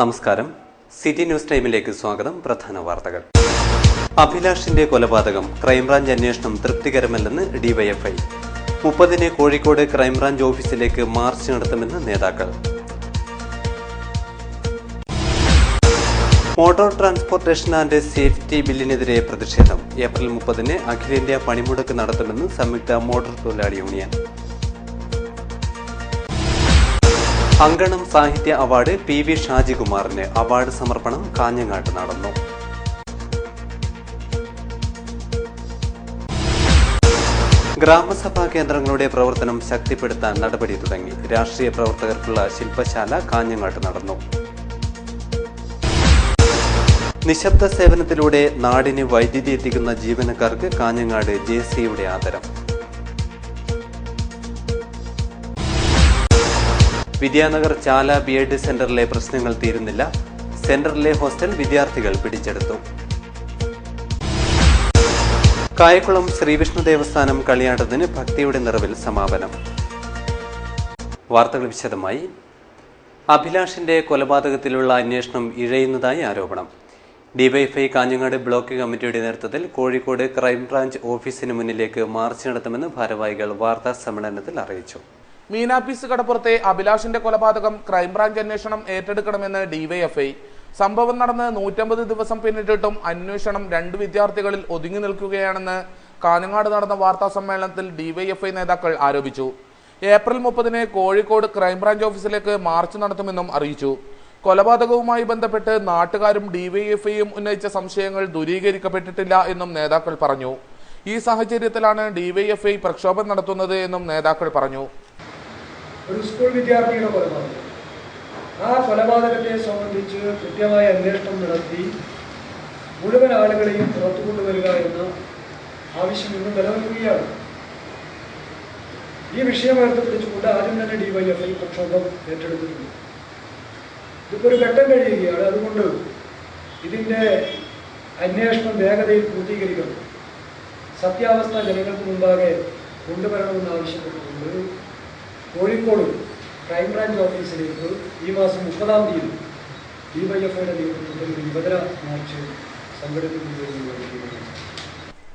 നമസ്കാരം. City news ടൈമിലേക്ക് സ്വാഗതം. പ്രധാന വാർത്തകൾ. അഭിലാഷിന്റെ കൊലപാതകം ക്രൈംബ്രാഞ്ച് അന്വേഷണം തൃപ്തികരമല്ലെന്ന് ഡിവൈഎഫ്ഐ. 30-ന് കോഴിക്കോട് ക്രൈംബ്രാഞ്ച് ഓഫീസിലേക്ക് മാർച്ച് നടത്തുമെന്ന് നേതാക്കൾ. മോട്ടോർ ട്രാൻസ്പോർട്ടേഷൻ ആൻഡ് സേഫ്റ്റി ബില്ലിനെതിരെ പ്രതിഷേധം. ഏപ്രിൽ 30-ന് അഖിലേന്ത്യാ പണിമുടക്ക് നടത്തുമെന്ന് സംയുക്ത മോട്ടോർ തൊഴിലാളി യൂണിയൻ. അങ്കണം സാഹിത്യ അവാർഡ് PV ഷാജികുമാറിന് അവാർഡ് സമർപ്പണം കാഞ്ഞങ്ങാട്ട് നടന്നു. ഗ്രാമസഭാ കേന്ദ്രങ്ങളുടെ പ്രവർത്തനം ശക്തിപ്പെടുത്താൻ നടപടി തുടങ്ങി. രാഷ്ട്രീയ പ്രവർത്തകർക്കുള്ള ശില്പശാല കാഞ്ഞങ്ങാട്ട് നടന്നു. നിശബ്ദ സേവനത്തിലൂടെ നാടിന് വൈദ്യുതി എത്തിക്കുന്ന ജീവനക്കാർക്ക് കാഞ്ഞങ്ങാട് JCയുടെ ആദരം. വിദ്യാനഗർ ചാല BEd സെന്ററിലെ പ്രശ്നങ്ങൾ തീരുന്നില്ല. സെന്ററിലെ ഹോസ്റ്റൽ വിദ്യാർത്ഥികൾ പിടിച്ചെടുത്തു. കായക്കുളം ശ്രീവിഷ്ണു ദേവസ്ഥാനം കളിയാട്ടത്തിന് ഭക്തിയുടെ നിറവിൽ സമാപനം. വാർത്തകൾ വിശദമായി. അഭിലാഷിന്റെ കൊലപാതകത്തിലുള്ള അന്വേഷണം ഇഴയുന്നതായി ആരോപണം. ഡിവൈഎഫ്ഐ കാഞ്ഞങ്ങാട് ബ്ലോക്ക് കമ്മിറ്റിയുടെ നേതൃത്വത്തിൽ കോഴിക്കോട് ക്രൈംബ്രാഞ്ച് ഓഫീസിന് മുന്നിലേക്ക് മാർച്ച് നടത്തുമെന്ന് ഭാരവാഹികൾ വാർത്താ സമ്മേളനത്തിൽ അറിയിച്ചു. മീനാപ്പീസ് കടപ്പുറത്തെ അഭിലാഷിന്റെ കൊലപാതകം ക്രൈംബ്രാഞ്ച് അന്വേഷണം ഏറ്റെടുക്കണമെന്ന് ഡിവൈഎഫ്ഐ. സംഭവം നടന്ന് 150 ദിവസം പിന്നിട്ടിട്ടും അന്വേഷണം 2 വിദ്യാർത്ഥികളിൽ ഒതുങ്ങി നിൽക്കുകയാണെന്ന് കാഞ്ഞങ്ങാട് നടന്ന വാർത്താ സമ്മേളനത്തിൽ ഡിവൈഎഫ്ഐ നേതാക്കൾ ആരോപിച്ചു. ഏപ്രിൽ 30-ന് കോഴിക്കോട് ക്രൈംബ്രാഞ്ച് ഓഫീസിലേക്ക് മാർച്ച് നടത്തുമെന്നും അറിയിച്ചു. കൊലപാതകവുമായി ബന്ധപ്പെട്ട് നാട്ടുകാരും ഡിവൈഎഫ്ഐയും ഉന്നയിച്ച സംശയങ്ങൾ ദൂരീകരിക്കപ്പെട്ടിട്ടില്ല എന്നും നേതാക്കൾ പറഞ്ഞു. ഈ സാഹചര്യത്തിലാണ് ഡിവൈഎഫ്ഐ പ്രക്ഷോഭം നടത്തുന്നത് എന്നും നേതാക്കൾ പറഞ്ഞു. ഒരു സ്കൂൾ വിദ്യാർത്ഥിയുടെ കൊലപാതകം, ആ കൊലപാതകത്തെ സംബന്ധിച്ച് കൃത്യമായ അന്വേഷണം നടത്തി മുഴുവൻ ആളുകളെയും പുറത്തു കൊണ്ടുവരിക എന്ന ആവശ്യം ഇന്നും നിലനിൽക്കുകയാണ്. ഈ വിഷയം ഉയർത്തിപ്പിടിച്ചുകൊണ്ട് ആദ്യം തന്നെ ഡിവൈഎഫ്ഐ പ്രക്ഷോഭം ഏറ്റെടുത്തിട്ടുണ്ട്. ഇതിപ്പോൾ ഒരു ഘട്ടം കഴിയുകയാണ്. അതുകൊണ്ട് ഇതിൻ്റെ അന്വേഷണം വേഗതയിൽ പൂർത്തീകരിക്കണം, സത്യാവസ്ഥ ജനങ്ങൾക്ക് മുമ്പാകെ കൊണ്ടുവരണമെന്ന് ആവശ്യപ്പെട്ടുകൊണ്ട് കോഴിക്കോട് ക്രൈംബ്രാഞ്ച് ഓഫീസിലേക്ക് ഈ മാസം 30-ാം തീയതി ഡിവൈഎഫ്ഐയുടെ നേതൃത്വത്തിൽ യുവജന മാർച്ച് സംഘടിപ്പിക്കുകയാണ്.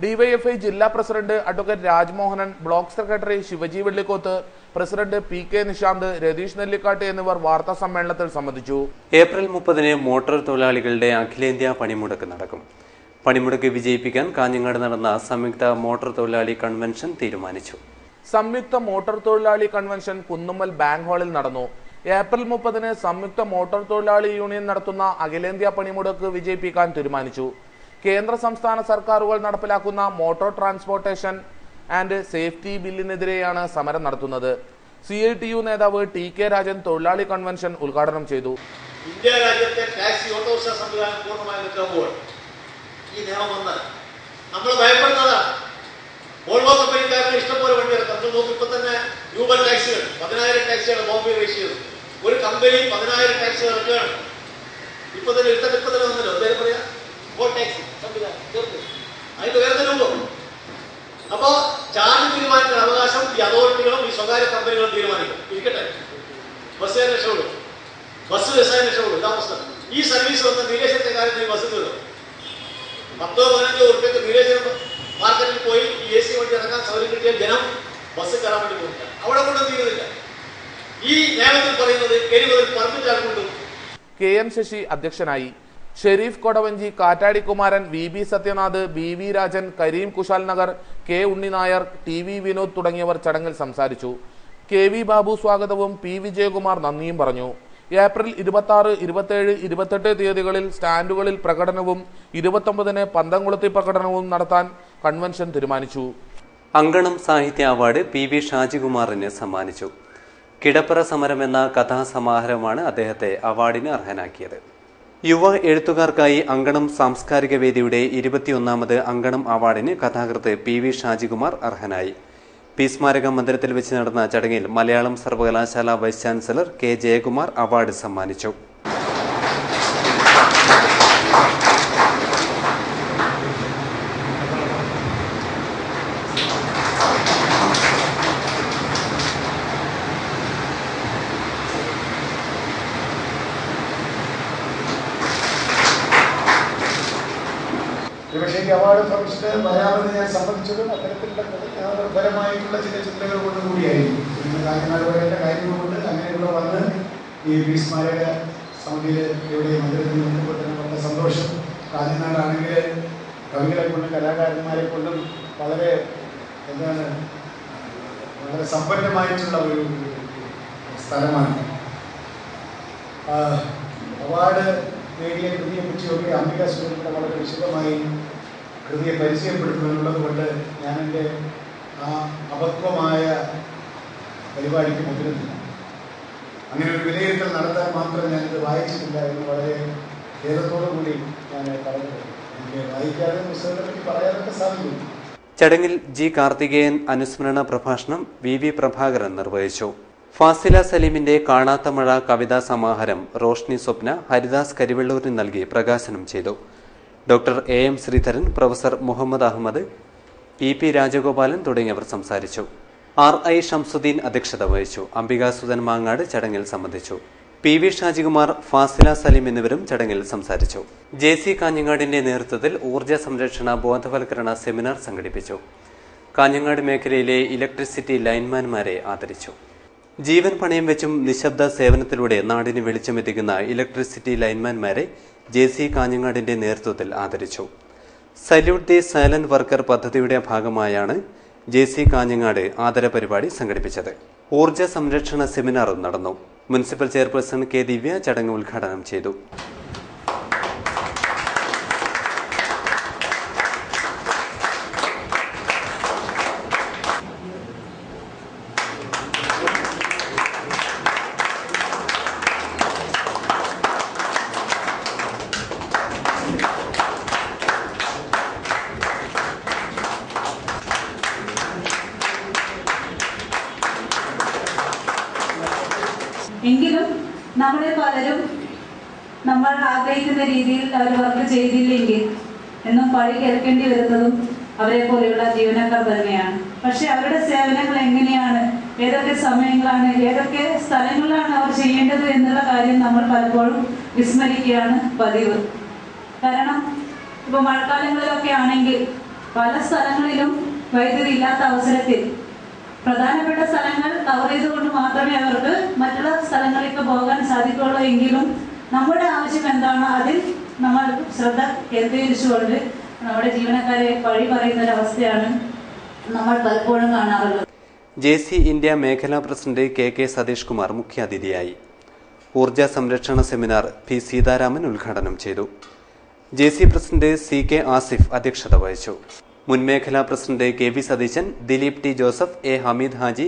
ഡിവൈഎഫ്ഐ ജില്ലാ president advocate Rajmohanan, block secretary Shivaji Vellikoth, president PK Nishanth, Ratheesh Nellikkat എന്നിവർ വാർത്താ സമ്മേളനത്തിൽ സംബന്ധിച്ചു. ഏപ്രിൽ 30-ന് മോട്ടോർ തൊഴിലാളികളുടെ അഖിലേന്ത്യാ പണിമുടക്ക് നടക്കും. പണിമുടക്ക് വിജയിപ്പിക്കാൻ കാഞ്ഞങ്ങാട് നടന്ന സംയുക്ത മോട്ടോർ തൊഴിലാളി കൺവെൻഷൻ തീരുമാനിച്ചു. സംയുക്ത മോട്ടോർ തൊഴിലാളി കൺവെൻഷൻ കുന്നുമ്മൽ ബാങ്ക് ഹാളിൽ നടന്നു. ഏപ്രിൽ 30-ന് സംയുക്ത മോട്ടോർ തൊഴിലാളി യൂണിയൻ നടത്തുന്ന അഖിലേന്ത്യാ പണിമുടക്ക് വിജയിപ്പിക്കാൻ തീരുമാനിച്ചു. കേന്ദ്ര സംസ്ഥാന സർക്കാരുകൾ നടപ്പിലാക്കുന്ന മോട്ടോർ ട്രാൻസ്പോർട്ടേഷൻ ആൻഡ് സേഫ്റ്റി ബില്ലിനെതിരെയാണ് സമരം നടത്തുന്നത്. CITU നേതാവ് TK രാജൻ തൊഴിലാളി കൺവെൻഷൻ ഉദ്ഘാടനം ചെയ്തു. ഇന്ത്യ രാജ്യത്തെ ടാക്സി ഓട്ടോറിക്ഷ സംവിധാനം പൂർണ്ണമായി നിൽക്കുമ്പോൾ ഈ നിയമം വന്നാൽ നമ്മൾ ഭയപ്പെടുന്നതാണ്. വോൾവോ കമ്പനിക്കാരന് ഇഷ്ടംപോലെ വണ്ടി ഇറക്കാം. നമ്മൾ നോക്കി ഇപ്പൊ തന്നെ യൂബർ ടാക്സികൾ 10,000 ടാക്സികൾ ബോംബെ രജിസ്റ്റർ ചെയ്തു. ഒരു കമ്പനി 10,000 ടാക്സികൾ ഇറക്കുകയാണ്. ഇപ്പൊ തന്നെ വന്നല്ലോ, എന്തായാലും പറയാ ടാക്സി സംവിധാനം തീർന്നു. അതിന്റെ വേർതിരിവുണ്ടോ? അപ്പോ ചാർജ് തീരുമാനിക്കുന്ന അവകാശം ഈ അതോറിറ്റികളും ഈ സ്വകാര്യ കമ്പനികളും തീരുമാനിക്കും. ഇരിക്കട്ടെ, ബസ്സുകാരൻ രക്ഷപ്പെടും, ബസ് വ്യവസായം രക്ഷപ്പെടും. ഇതാ പ്രശ്നം. ഈ സർവീസ് വന്ന നീലേശ്വരത്തെ കാര്യം ഈ ബസ് തീർന്നു. 10-15 ഉറുപ്പ്യക്ക് നീലേശ്വരം മാർക്കറ്റിൽ പോയി ഈ AC വണ്ടി ഇറക്കാൻ സൗകര്യം കിട്ടിയ ജനം ബസ് കയറാൻ വേണ്ടി പോകില്ല. അവിടെ കൊണ്ടും തീരുന്നില്ല. ഈ നിയമത്തിൽ പറയുന്നത് 70 പെർമിറ്റ് ആക്കൊണ്ടും. KN ശശി അധ്യക്ഷനായി. ഷെരീഫ് കൊടവഞ്ചി, കാറ്റാടി Kumaran, VB Sathyanath, BV Rajan, Kareem Kusal Nagar, K Unninair, TV Vinod തുടങ്ങിയവർ ചടങ്ങിൽ സംസാരിച്ചു. KV ബാബു സ്വാഗതവും P വിജയകുമാർ നന്ദിയും പറഞ്ഞു. ഏപ്രിൽ 26, 27, 28 തീയതികളിൽ സ്റ്റാൻഡുകളിൽ പ്രകടനവും 29-ന് പന്തംകുളത്തി പ്രകടനവും നടത്താൻ കൺവെൻഷൻ തീരുമാനിച്ചു. അങ്കണം സാഹിത്യ അവാർഡ് PV ഷാജികുമാറിന് സമ്മാനിച്ചു. കിടപ്പറ സമരം എന്ന കഥാസമാഹാരമാണ് അദ്ദേഹത്തെ അവാർഡിന് അർഹനാക്കിയത്. യുവ എഴുത്തുകാർക്കായി അങ്കണം സാംസ്കാരിക വേദിയുടെ 21ാമത് അങ്കണം അവാർഡിന് കഥാകൃത്ത് PV ഷാജികുമാർ അർഹനായി. പി സ്മാരക മന്ദിരത്തിൽ വെച്ച് നടന്ന ചടങ്ങിൽ മലയാളം സർവകലാശാല vice chancellor K Jayakumar award സമ്മാനിച്ചു. അവാർഡ് ഫംഗ്ഷന് വരാമെന്ന് ഞാൻ സമ്മതിച്ചതും അത്തരത്തിലുള്ള പരമായിട്ടുള്ള ചില ചിന്തകൾ കൊണ്ട് കൂടിയായിരുന്നു. പിന്നെ കാഞ്ഞങ്ങാട് വരേണ്ട കാര്യങ്ങളുണ്ട്. അങ്ങനെയുള്ള വന്ന് ഈ പി സ്മാരക സമിതിയിൽ ഇവിടെ മന്ദിരത്തിൽ നിൽക്കുമ്പോൾ തന്നെ വളരെ സന്തോഷം. കാഞ്ഞങ്ങാടാണെങ്കിൽ കവികളെ കൊണ്ടും കലാകാരന്മാരെ കൊണ്ടും വളരെ വളരെ സമ്പന്നമായിട്ടുള്ള ഒരു സ്ഥലമാണ്. അവാർഡ് നേടിയ കൃതിയെ പറ്റിയൊക്കെ അംബിക സുരേന്ദ്രൻ വളരെ വിശദമായി കൃതിയെ പരിചയപ്പെടുത്തുന്നുള്ളത് കൊണ്ട് ഞാൻ എൻ്റെ ആ അപക്വമായ പരിപാടിക്ക് മുതിരുന്നില്ല. അങ്ങനെ ഒരു വിലയിരുത്തൽ നടത്താൻ മാത്രം ഞാനിത് വായിച്ചിട്ടില്ല എന്ന് വളരെ ഖേദത്തോടു കൂടി ഞാൻ പറഞ്ഞത്. എനിക്ക് വായിക്കാതെ പുസ്തകത്തെ പറ്റി പറയാനൊക്കെ സാധിക്കും. ചടങ്ങിൽ ജി കാർത്തികേയൻ അനുസ്മരണ പ്രഭാഷണം വി പ്രഭാകരൻ നിർവഹിച്ചു. ഫാസില സലീമിന്റെ കാണാത്ത മഴ കവിതാ സമാഹാരം റോഷ്നി സ്വപ്ന ഹരിദാസ് കരിവെള്ളൂരിന് നൽകി പ്രകാശനം ചെയ്തു. Doctor M Sreedharan, professor Muhammad Ahmed, P Rajagopalan തുടങ്ങിയവർ സംസാരിച്ചു. RI ഷംസുദ്ദീൻ അധ്യക്ഷത വഹിച്ചു. അംബികാസുധൻ മാങ്ങാട് ചടങ്ങിൽ സംബന്ധിച്ചു. PV ഷാജികുമാർ, ഫാസില സലീം എന്നിവരും ചടങ്ങിൽ സംസാരിച്ചു. JC കാഞ്ഞങ്ങാടിന്റെ നേതൃത്വത്തിൽ ഊർജ്ജ സംരക്ഷണ ബോധവൽക്കരണ സെമിനാർ സംഘടിപ്പിച്ചു. കാഞ്ഞങ്ങാട് മേഖലയിലെ ഇലക്ട്രിസിറ്റി ലൈൻമാൻമാരെ ആദരിച്ചു. ജീവൻ പണയം വെച്ചും നിശബ്ദ സേവനത്തിലൂടെ നാടിന് വെളിച്ചമെത്തിക്കുന്ന ഇലക്ട്രിസിറ്റി ലൈൻമാൻമാരെ JC കാഞ്ഞങ്ങാടിന്റെ നേതൃത്വത്തിൽ ആദരിച്ചു. സല്യൂട്ട് ദി സൈലന്റ് വർക്കർ പദ്ധതിയുടെ ഭാഗമായാണ് JC കാഞ്ഞങ്ങാട് ആദര പരിപാടി സംഘടിപ്പിച്ചത്. ഊർജ്ജ സംരക്ഷണ സെമിനാറും നടന്നു. മുനിസിപ്പൽ ചെയർപേഴ്സൺ K ദിവ്യ ചടങ്ങ് ഉദ്ഘാടനം ചെയ്തു. എങ്കിലും നമ്മളെ പലരും നമ്മൾ ആഗ്രഹിക്കുന്ന രീതിയിൽ അവർ വർക്ക് ചെയ്തില്ലെങ്കിൽ എന്നും പഴി കേൾക്കേണ്ടി വരുന്നതും അവരെ പോലെയുള്ള ജീവനക്കാർ തന്നെയാണ്. പക്ഷെ അവരുടെ സേവനങ്ങൾ എങ്ങനെയാണ്, ഏതൊക്കെ സമയങ്ങളാണ്, ഏതൊക്കെ സ്ഥലങ്ങളിലാണ് അവർ ചെയ്യേണ്ടത് എന്നുള്ള കാര്യം നമ്മൾ പലപ്പോഴും വിസ്മരിക്കുകയാണ് പതിവ്. കാരണം ഇപ്പോൾ മഴക്കാലങ്ങളിലൊക്കെ ആണെങ്കിൽ പല സ്ഥലങ്ങളിലും വൈദ്യുതി ഇല്ലാത്ത അവസരത്തിൽ പ്രധാനപ്പെട്ട സ്ഥലങ്ങൾ കവർ ചെയ്തുകൊണ്ട് മാത്രമേ അവർക്ക് മറ്റുള്ള സ്ഥലങ്ങളിലേക്ക് പോകാൻ സാധിക്കുള്ളൂ. എങ്കിലും നമ്മുടെ ആവശ്യം എന്താണോ അതിൽ നമ്മൾ ശ്രദ്ധ കേന്ദ്രീകരിച്ചുകൊണ്ട് നമ്മുടെ ജീവനക്കാരെ പഴി പറയുന്ന ഒരവസ്ഥയാണ് നമ്മൾ പലപ്പോഴും കാണാറുള്ളത്. JC ഇന്ത്യ മേഖലാ പ്രസിഡന്റ് KK സതീഷ് കുമാർ മുഖ്യാതിഥിയായി. ഊർജ്ജ സംരക്ഷണ സെമിനാർ P സീതാരാമൻ ഉദ്ഘാടനം ചെയ്തു. JC പ്രസിഡന്റ് CK ആസിഫ് അധ്യക്ഷത വഹിച്ചു. മുൻ മേഖലാ president KV Satheesan, Dileep T Joseph, A Hameed Haji,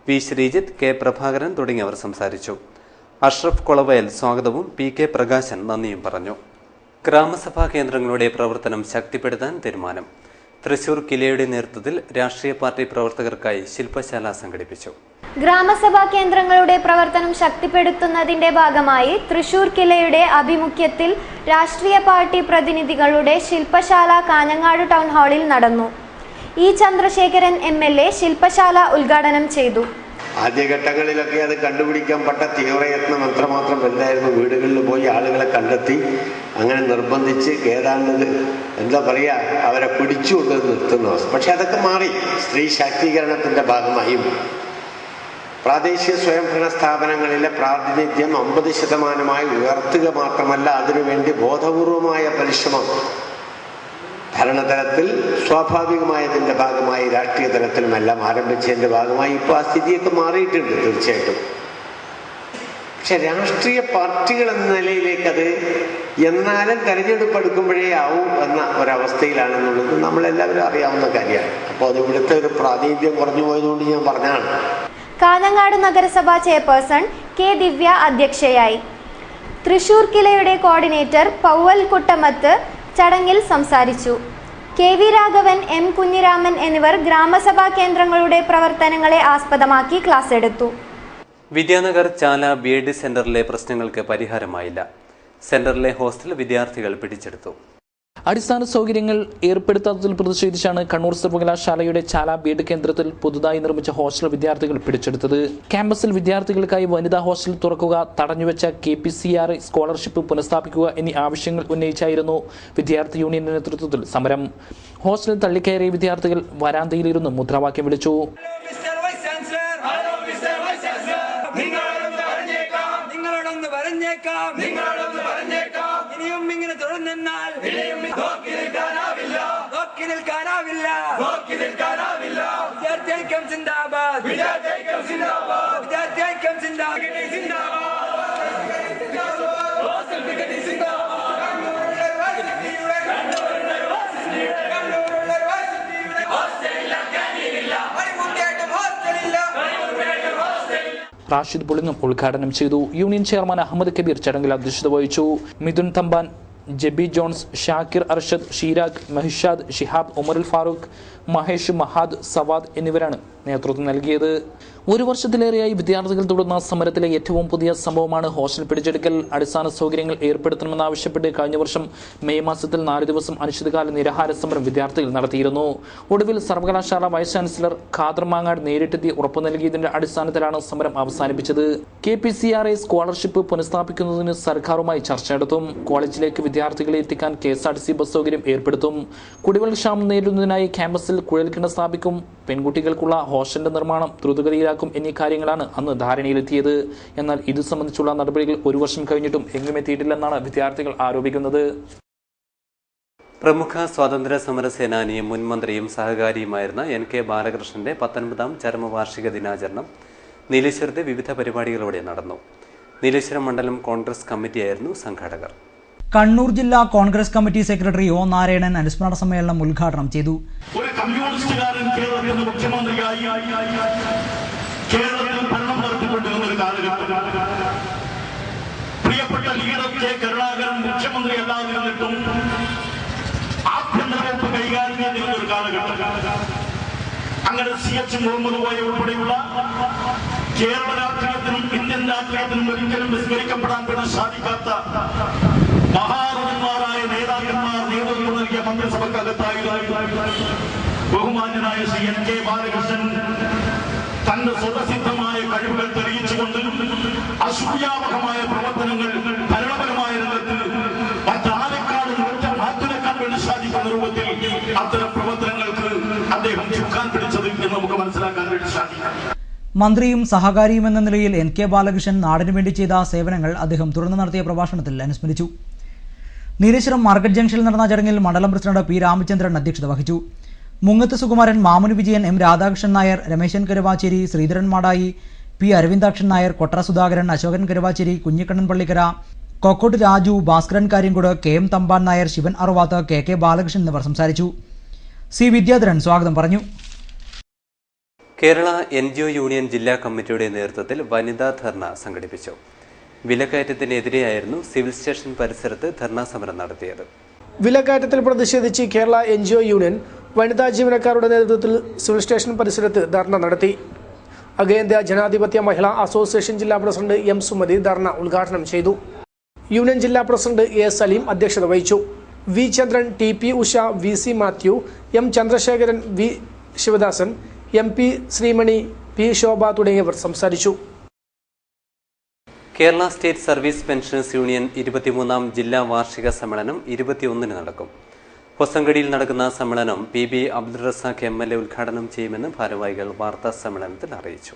P Sreejith, K Prabhakaran തുടങ്ങിയവർ സംസാരിച്ചു. അഷ്റഫ് കൊളവയൽ സ്വാഗതവും PK പ്രകാശൻ നന്ദിയും പറഞ്ഞു. ഗ്രാമസഭാ കേന്ദ്രങ്ങളുടെ പ്രവർത്തനം ശക്തിപ്പെടുത്താൻ തീരുമാനം. തൃശൂർ കിലയുടെ നേതൃത്വത്തിൽ രാഷ്ട്രീയ പാർട്ടി പ്രവർത്തകർക്കായി ശില്പശാല സംഘടിപ്പിച്ചു. ഗ്രാമസഭാ കേന്ദ്രങ്ങളുടെ പ്രവർത്തനം ശക്തിപ്പെടുത്തുന്നതിന്റെ ഭാഗമായി തൃശൂർ കിലയുടെ ആഭിമുഖ്യത്തിൽ രാഷ്ട്രീയ പാർട്ടി പ്രതിനിധികളുടെ ശില്പശാല കാഞ്ഞങ്ങാട് ടൗൺ ഹാളിൽ നടന്നു. E ചന്ദ്രശേഖരൻ MLA ശില്പശാല ഉദ്ഘാടനം ചെയ്തു. ആദ്യഘട്ടങ്ങളിലൊക്കെ അത് കണ്ടുപിടിക്കാൻ പെട്ട തീവ്രയത്നം അത്രമാത്രം വലുതായിരുന്നു. വീടുകളിൽ പോയി ആളുകളെ കണ്ടെത്തി അങ്ങനെ നിർബന്ധിച്ച് ഏതാണ്ട് എന്താ പറയുക അവരെ പിടിച്ചുകൊണ്ട് നിർത്തുന്ന അവസ്ഥ. പക്ഷെ അതൊക്കെ മാറി. സ്ത്രീ ശാക്തീകരണത്തിൻ്റെ ഭാഗമായും പ്രാദേശിക സ്വയംഭരണ സ്ഥാപനങ്ങളിലെ പ്രാതിനിധ്യം 50% ഉയർത്തുക മാത്രമല്ല, അതിനുവേണ്ടി ബോധപൂർവമായ പരിശ്രമം ഭരണതലത്തിൽ സ്വാഭാവികമായതിൻ്റെ ഭാഗമായി രാഷ്ട്രീയ തലത്തിലുമെല്ലാം ആരംഭിച്ചതിൻ്റെ ഭാഗമായി ഇപ്പോൾ ആ സ്ഥിതിയൊക്കെ മാറിയിട്ടുണ്ട് തീർച്ചയായിട്ടും. പക്ഷെ രാഷ്ട്രീയ പാർട്ടികൾ എന്ന നിലയിലേക്ക് അത് എന്നാലും തെരഞ്ഞെടുപ്പ് എടുക്കുമ്പോഴേ ആവും എന്ന ഒരവസ്ഥയിലാണെന്നുള്ളത് നമ്മളെല്ലാവരും അറിയാവുന്ന കാര്യമാണ്. അപ്പോൾ അത് ഇവിടുത്തെ ഒരു പ്രാതിനിധ്യം കുറഞ്ഞു പോയതുകൊണ്ട് ഞാൻ പറഞ്ഞതാണ്. കാഞ്ഞങ്ങാട് നഗരസഭാ ചെയർപേഴ്സൺ K ദിവ്യ അധ്യക്ഷയായി. തൃശൂർ കിലയുടെ കോർഡിനേറ്റർ പൗവൽ കുട്ടമത്ത് ചടങ്ങിൽ സംസാരിച്ചു. KV രാഘവൻ, M കുഞ്ഞിരാമൻ എന്നിവർ ഗ്രാമസഭാ കേന്ദ്രങ്ങളുടെ പ്രവർത്തനങ്ങളെ ആസ്പദമാക്കി ക്ലാസ് എടുത്തു. വിദ്യാനഗർ ചാല BEd സെന്ററിലെ പ്രശ്നങ്ങൾക്ക് പരിഹാരമായില്ല. സെന്ററിലെ ഹോസ്റ്റൽ വിദ്യാർത്ഥികൾ പിടിച്ചെടുത്തു. അടിസ്ഥാന സൗകര്യങ്ങൾ ഏർപ്പെടുത്താത്തതിൽ പ്രതിഷേധിച്ചാണ് കണ്ണൂർ സർവകലാശാലയുടെ ചാല ബി.എഡ് കേന്ദ്രത്തിൽ പുതുതായി നിർമ്മിച്ച ഹോസ്റ്റൽ വിദ്യാർത്ഥികൾ പിടിച്ചെടുത്തത്. ക്യാമ്പസിൽ വിദ്യാർത്ഥികൾക്കായി വനിതാ ഹോസ്റ്റൽ തുറക്കുക, തടഞ്ഞുവെച്ച KPCRA സ്കോളർഷിപ്പ് പുനഃസ്ഥാപിക്കുക എന്നീ ആവശ്യങ്ങൾ ഉന്നയിച്ചായിരുന്നു വിദ്യാർത്ഥി യൂണിയന്റെ നേതൃത്വത്തിൽ സമരം. ഹോസ്റ്റലിൽ തള്ളിക്കയറിയ വിദ്യാർത്ഥികൾ വരാന്തയിലിരുന്ന് മുദ്രാവാക്യം വിളിച്ചു. റാഷിദ് പുളിങ്ങം ഉദ്ഘാടനം ചെയ്തു. യൂണിയൻ ചെയർമാൻ അഹമ്മദ് കബീർ ചടങ്ങിൽ അധ്യക്ഷത വഹിച്ചു. മിഥുൻ തമ്പാൻ, ജബി ജോൺസ്, ഷാക്കിർ അർഷദ്, ഷീരാഗ്, മഹിഷാദ്, ഷിഹാബ്, ഉമറുൽ ഫാറൂഖ്, മഹേഷ്, മഹാദ്, സവാദ് എന്നിവരാണ് നേതൃത്വം നൽകിയത്. ഒരു വർഷത്തിലേറെയായി വിദ്യാർത്ഥികൾ തുടർന്ന സമരത്തിലെ ഏറ്റവും പുതിയ സംഭവമാണ് ഹോസ്റ്റൽ പിടിച്ചെടുക്കൽ. അടിസ്ഥാന സൗകര്യങ്ങൾ ഏർപ്പെടുത്തണമെന്നാവശ്യപ്പെട്ട് കഴിഞ്ഞ വർഷം മെയ് മാസത്തിൽ 4 ദിവസം അനിശ്ചിതകാല നിരാഹാര സമരം വിദ്യാർത്ഥികൾ നടത്തിയിരുന്നു. ഒടുവിൽ സർവകലാശാല വൈസ് ചാൻസലർ ഖാദർ മാങ്ങാട് നേരിട്ടെത്തി ഉറപ്പു നൽകിയതിന്റെ അടിസ്ഥാനത്തിലാണ് സമരം അവസാനിപ്പിച്ചത്. KPCRA സ്കോളർഷിപ്പ് പുനഃസ്ഥാപിക്കുന്നതിന് സർക്കാരുമായി ചർച്ച നടത്തും. കോളേജിലേക്ക് വിദ്യാർത്ഥികളെ എത്തിക്കാൻ KSRTC ബസ് സൗകര്യം ഏർപ്പെടുത്തും. കുടിവെള്ള ക്ഷാമം നേരിടുന്നതിനായി ക്യാമ്പസിൽ കുഴൽക്കിണർ സ്ഥാപിക്കും. പെൺകുട്ടികൾക്കുള്ള ഹോസ്റ്റലിന്റെ നിർമ്മാണം ദ്രുതഗതിയിലാക്കും എന്നീ കാര്യങ്ങളാണ് അന്ന് ധാരണയിലെത്തിയത്. എന്നാൽ ഇത് സംബന്ധിച്ചുള്ള നടപടികൾ 1 വർഷം കഴിഞ്ഞിട്ടും എങ്ങും എത്തിയിട്ടില്ലെന്നാണ് വിദ്യാർത്ഥികൾ ആരോപിക്കുന്നത്. പ്രമുഖ സ്വാതന്ത്ര്യ സമര സേനാനിയും മുൻ മന്ത്രിയും സഹകാരിയുമായിരുന്ന NK ബാലകൃഷ്ണന്റെ 19ാം ചരമവാർഷിക ദിനാചരണം നീലേശ്വരത്തെ വിവിധ പരിപാടികളോടെ നടന്നു. നീലേശ്വരം മണ്ഡലം കോൺഗ്രസ് കമ്മിറ്റിയായിരുന്നു സംഘാടകർ. കണ്ണൂർ ജില്ലാ Congress committee secretary O. Narayanan അനുസ്മരണ സമ്മേളനം ഉദ്ഘാടനം ചെയ്തു. ഒരു കമ്മ്യൂണിസ്റ്റുകാരൻ കേരളത്തിന്റെ മുഖ്യമന്ത്രിയായി കേരളത്തിൽ ഭരണം നടത്തിക്കൊണ്ടിരുന്ന ഒരു കാലഘട്ടം, പ്രിയപ്പെട്ട ലീഡർ K. കരുണാകരൻ മുഖ്യമന്ത്രി അല്ലാതിരുന്നിട്ടും ആഭ്യന്തര വകുപ്പ് കൈകാര്യം ചെയ്തിരുന്ന ഒരു കാലഘട്ടം, അങ്ങനെ CH മുഹമ്മദ് കോയ ഉൾപ്പെടെയുള്ള കേരള രാഷ്ട്രീയത്തിനും ഇന്ത്യൻ രാഷ്ട്രീയത്തിനും ഒരിക്കലും വിസ്മരിക്കപ്പെടാൻ വേണ്ടി സാധിക്കാത്ത മഹാരഥന്മാരായ നേതാക്കന്മാർ നേതൃത്വം നൽകിയ മന്ത്രിസഭക്കകത്തായിരുന്നു ബഹുമാന്യനായ ശ്രീ NK ബാലകൃഷ്ണൻ. തന്റെ സ്വതസിദ്ധമായ കഴിവുകൾ തെളിയിച്ചുകൊണ്ട് അസൂയാവഹമായ പ്രവർത്തനങ്ങൾ ഭരണപരമായ രംഗത്ത് മറ്റാരെക്കാളും മാറ്റിവെക്കാൻ വേണ്ടി സാധിക്കുന്ന രൂപത്തിൽ അത്തരം പ്രവർത്തനങ്ങൾക്ക് അദ്ദേഹം ചുക്കാൻ പിടിച്ചത് എന്ന് നമുക്ക് മനസ്സിലാക്കാൻ വേണ്ടി സാധിക്കും. മന്ത്രിയും സഹകാരിയും എന്ന നിലയിൽ NK ബാലകൃഷ്ണൻ നാടിനു വേണ്ടി ചെയ്ത സേവനങ്ങൾ അദ്ദേഹം തുടർന്ന് നടത്തിയ പ്രഭാഷണത്തിൽ അനുസ്മരിച്ചു. നീലേശ്വരം മാർക്കറ്റ് ജംഗ്ഷനിൽ നടന്ന ചടങ്ങിൽ മണ്ഡലം പ്രസിഡന്റ് P. രാമചന്ദ്രൻ അധ്യക്ഷത വഹിച്ചു. Mungath Sukumaran, Mamuni Vijayan, M. Radhakrishnan Nair, Rameshan Karuvachery, Sreedharan Madayi, P. Aravindakshan Nair, Kotra Sudhakaran, Ashokan Karuvachery, Kunhikannan Pallikkara, Kokkottu Raju, Bhaskaran കാര്യംകുട്, KM Thampan Nair, Shivan അറുവാത്ത്, KK Balakrishnan എന്നിവർ സംസാരിച്ചു. C. വിദ്യാധരൻ സ്വാഗതം പറഞ്ഞു. കേരള NGO യൂണിയൻ ജില്ലാ കമ്മിറ്റിയുടെ നേതൃത്വത്തിൽ വനിതാ ധർണ സംഘടിപ്പിച്ചു. വിലക്കയറ്റത്തിനെതിരെയായിരുന്നു സിവിൽ സ്റ്റേഷൻ പരിസരത്ത് ധർണാ സമരം നടത്തിയത്. വിലക്കയറ്റത്തിൽ പ്രതിഷേധിച്ച് കേരള NGO യൂണിയൻ വനിതാ ജീവനക്കാരുടെ നേതൃത്വത്തിൽ സിവിൽ സ്റ്റേഷൻ പരിസരത്ത് ധർണ നടത്തി. അഖിലേന്ത്യാ ജനാധിപത്യ മഹിളാ അസോസിയേഷൻ ജില്ലാ പ്രസിഡന്റ് M. സുമതി ധർണ ഉദ്ഘാടനം ചെയ്തു. യൂണിയൻ ജില്ലാ പ്രസിഡന്റ് A. സലീം അധ്യക്ഷത വഹിച്ചു. V. ചന്ദ്രൻ, TP Usha, VC Mathew, M. Chandrasekharan, V. Sivadasan, MP Sreemani, P. ശോഭ തുടങ്ങിയവർ സംസാരിച്ചു. Kerala state service pensioners union 23ാം ജില്ലാ വാർഷിക സമ്മേളനം 21-ന് നടക്കും. ഹൊസങ്കടിയിൽ നടക്കുന്ന സമ്മേളനം PB അബ്ദുൾ റസാഖ് MLA ഉദ്ഘാടനം ചെയ്യുമെന്ന് ഭാരവാഹികൾ വാർത്താ സമ്മേളനത്തിൽ അറിയിച്ചു.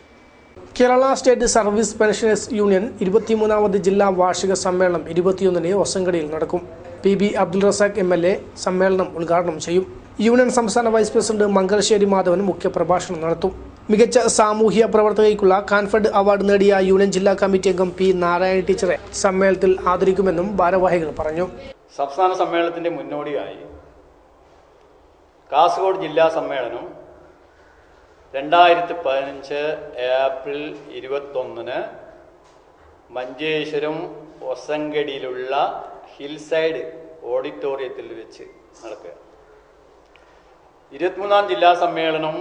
Kerala state service pensioners union 23ാമത് ജില്ലാ വാർഷിക സമ്മേളനം 21-ന് ഹൊസങ്കടിയിൽ നടക്കും. PB അബ്ദുൾ റസാഖ് MLA സമ്മേളനം ഉദ്ഘാടനം ചെയ്യും. യൂണിയൻ സംസ്ഥാന വൈസ് പ്രസിഡന്റ് മംഗലശ്ശേരി മാധവൻ മുഖ്യപ്രഭാഷണം നടത്തും. മികച്ച സാമൂഹ്യ പ്രവർത്തകയ്ക്കുള്ള കാൻഫെഡ് അവാർഡ് നേടിയ യൂണിയൻ ജില്ലാ കമ്മിറ്റി അംഗം P. നാരായണ ടീച്ചറെ സമ്മേളനത്തിൽ ആദരിക്കുമെന്നും ഭാരവാഹികൾ പറഞ്ഞു. സംസ്ഥാന സമ്മേളനത്തിന്റെ മുന്നോടിയായി കാസർഗോഡ് ജില്ലാ സമ്മേളനം 2015 ഏപ്രിൽ 21-ന് മഞ്ചേശ്വരം ഒസങ്കടിയിലുള്ള ഹിൽസൈഡ് ഓഡിറ്റോറിയത്തിൽ വെച്ച് നടക്കുക. 23ാം ജില്ലാ സമ്മേളനം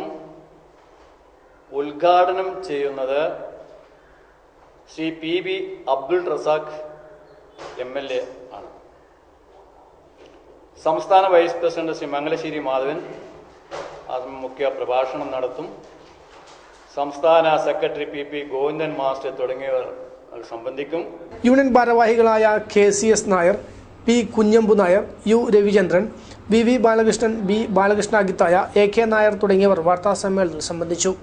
ഉദ്ഘാടനം ചെയ്യുന്നത് ശ്രീ PB അബ്ദുൾ റസാഖ് MLA ആണ്. സംസ്ഥാന വൈസ് പ്രസിഡന്റ് ശ്രീ മംഗലശ്ശേരി മാധവൻ മുഖ്യ പ്രഭാഷണം നടത്തും. സംസ്ഥാന സെക്രട്ടറി PP ഗോവിന്ദൻ മാസ്റ്റർ തുടങ്ങിയവർ സംബന്ധിക്കും. യൂണിയൻ ഭാരവാഹികളായ KCS Nair, P Kunhambu Nair, U Ravichandran, VV Balakrishnan, B Balakrishna ഗിത്തായ, AK Nair തുടങ്ങിയവർ വാർത്താ സമ്മേളനത്തിൽ സംബന്ധിച്ചു.